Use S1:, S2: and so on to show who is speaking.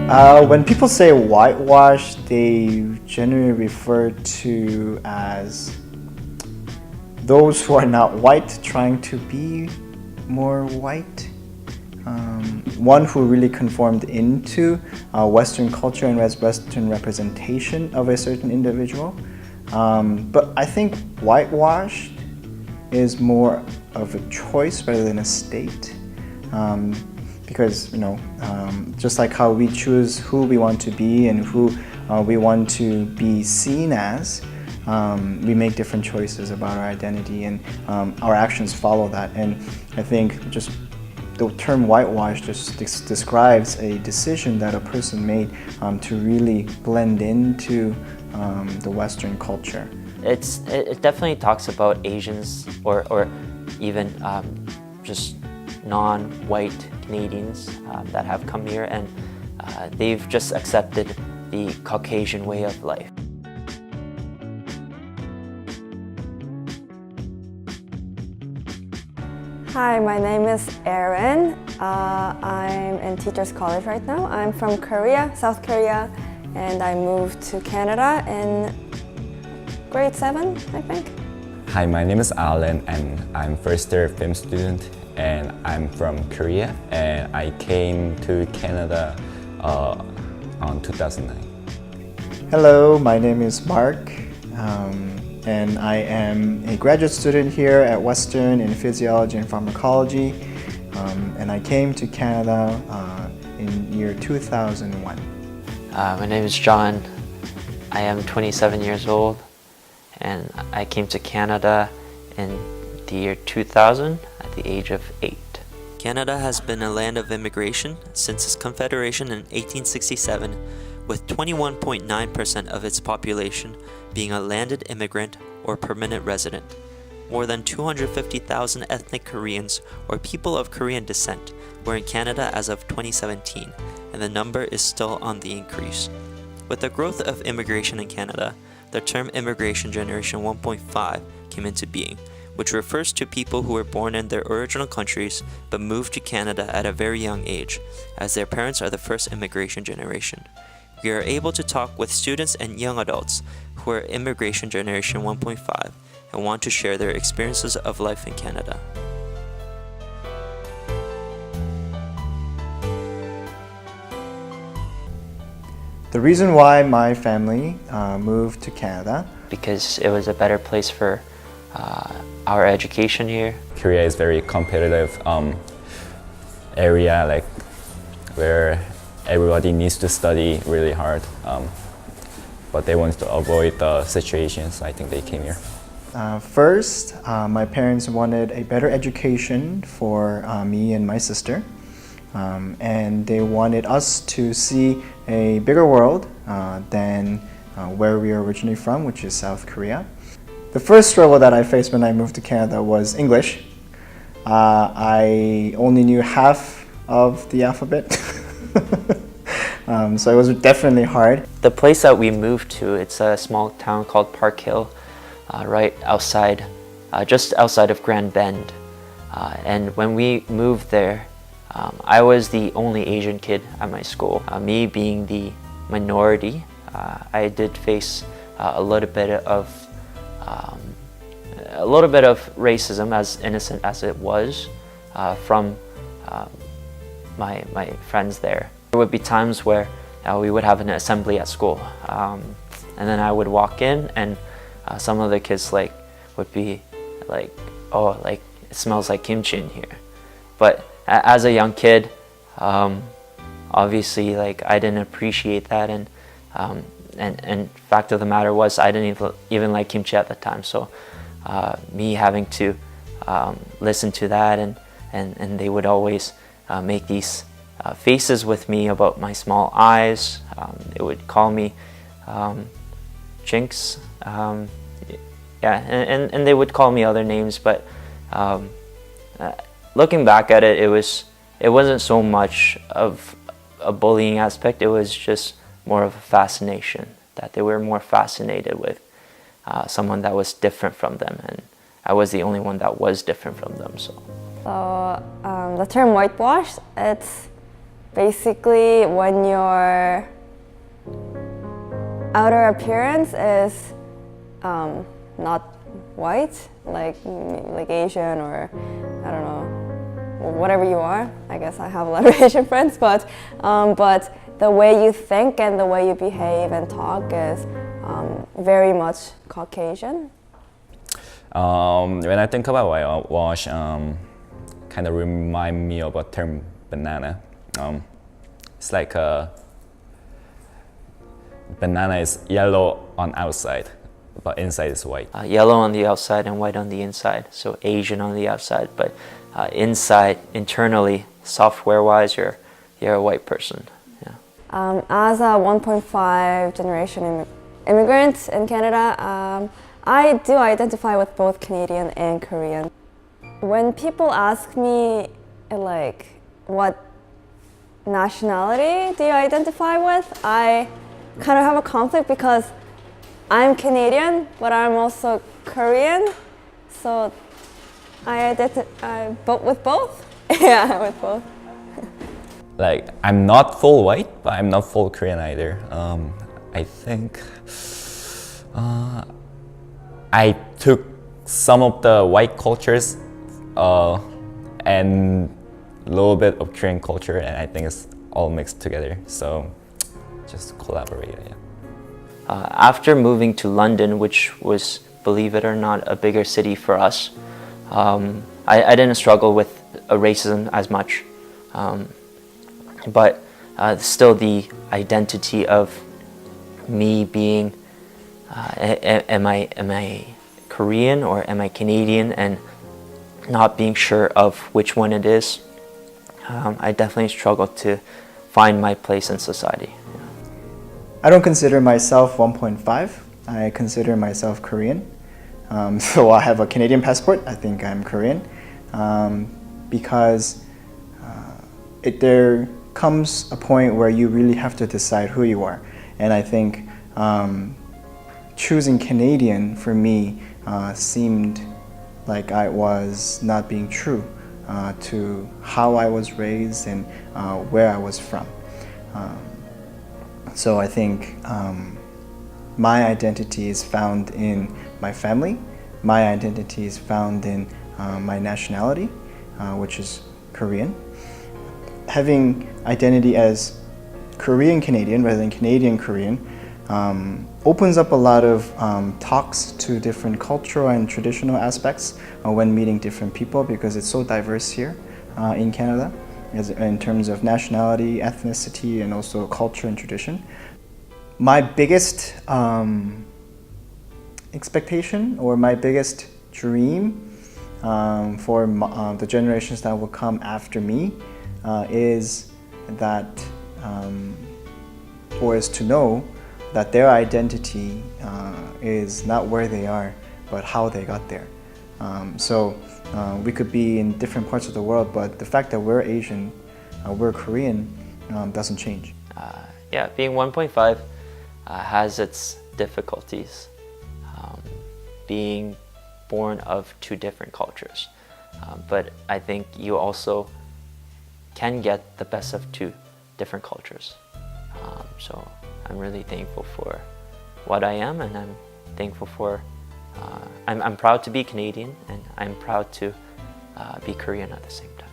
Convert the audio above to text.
S1: When people say whitewash, they generally refer to as those who are not white trying to be more white. One who really conformed into Western culture and Western representation of a certain individual. But I think whitewashed is more of a choice rather than a state. Because, just like how we choose who we want to be and who we want to be seen as, we make different choices about our identity, and our actions follow that. And I think just the term whitewash just describes a decision that a person made to really blend into the Western culture.
S2: It definitely talks about Asians or even just non-white Canadians that have come here, and they've just accepted the Caucasian way of life.
S3: Hi, my name is Erin. I'm in Teachers College right now. I'm from Korea, South Korea, and I moved to Canada in grade 7, I think.
S4: Hi, my name is Alan, and I'm first-year film student, and I'm from Korea, and I came to Canada on 2009.
S1: Hello, my name is Mark, and I am a graduate student here at Western in physiology and pharmacology, and I came to Canada in year 2001.
S2: My name is John. I am 27 years old, and I came to Canada in the year 2000 at the age of 8. Canada has been a land of immigration since its confederation in 1867, with 21.9% of its population being a landed immigrant or permanent resident. More than 250,000 ethnic Koreans or people of Korean descent were in Canada as of 2017, and the number is still on the increase. With the growth of immigration in Canada, the term Immigration Generation 1.5 came into being, which refers to people who were born in their original countries but moved to Canada at a very young age, as their parents are the first immigration generation. We are able to talk with students and young adults who are Immigration Generation 1.5 and want to share their experiences of life in Canada.
S1: The reason why my family moved to Canada,
S2: Because it was a better place for our education here.
S4: Korea is very competitive area, like where everybody needs to study really hard, but they want to avoid the situations. I think they came here.
S1: First, my parents wanted a better education for me and my sister, and they wanted us to see a bigger world than where we are originally from, which is South Korea. The first struggle that I faced when I moved to Canada was English. I only knew half of the alphabet, so it was definitely hard.
S2: The place that we moved to, it's a small town called Park Hill, right outside, just outside of Grand Bend. And when we moved there, I was the only Asian kid at my school. Me being the minority, I did face a little bit of racism, as innocent as it was, from my friends there. There would be times where we would have an assembly at school, and then I would walk in, and some of the kids would be like, "Oh, like it smells like kimchi in here." But as a young kid, obviously, I didn't appreciate that, and fact of the matter was, I didn't even like kimchi at the time. So me having to listen to that, and they would always make these faces with me about my small eyes. They would call me Jinx, yeah, and they would call me other names, but looking back at it, it wasn't so much of a bullying aspect. It was just more of a fascination, that they were more fascinated with someone that was different from them, and I was the only one that was different from them. So
S3: The term whitewash, it's basically when your outer appearance is not white, like Asian or I don't know, whatever you are. I guess I have a lot of Asian friends, but the way you think and the way you behave and talk is very much Caucasian.
S4: When I think about whitewash, kind of remind me of a term banana. It's like a banana is yellow on outside, but inside is white.
S2: Yellow on the outside and white on the inside. So Asian on the outside, but inside, internally, software-wise, you're a white person. Yeah.
S3: As a 1.5 generation immigrant in Canada, I do identify with both Canadian and Korean. When people ask me, like, what nationality do you identify with, I kind of have a conflict because I'm Canadian, but I'm also Korean, so I identify with both. Yeah, with both.
S4: Like, I'm not full white, but I'm not full Korean either. I think I took some of the white cultures and a little bit of Korean culture, and I think it's all mixed together. So just collaborate. Yeah.
S2: After moving to London, which was, believe it or not, a bigger city for us, I didn't struggle with racism as much. But still the identity of me being, am I Korean or am I Canadian, and not being sure of which one it is, I definitely struggled to find my place in society.
S1: I don't consider myself 1.5. I consider myself Korean. So I have a Canadian passport. I think I'm Korean because there comes a point where you really have to decide who you are. And I think choosing Canadian for me seemed like I was not being true to how I was raised and where I was from. So I think my identity is found in my family. My identity is found in my nationality, which is Korean. Having identity as Korean Canadian rather than Canadian Korean opens up a lot of talks to different cultural and traditional aspects when meeting different people, because it's so diverse here in Canada in terms of nationality, ethnicity, and also culture and tradition. My biggest expectation or my biggest dream for the generations that will come after me is that, or is to know that their identity is not where they are, but how they got there. So we could be in different parts of the world, but the fact that we're Asian, we're Korean, doesn't change.
S2: Yeah, being 1.5 has its difficulties. Being born of two different cultures. But I think you also can get the best of two different cultures. So I'm really thankful for what I am, and I'm thankful for, I'm proud to be Canadian, and I'm proud to be Korean at the same time.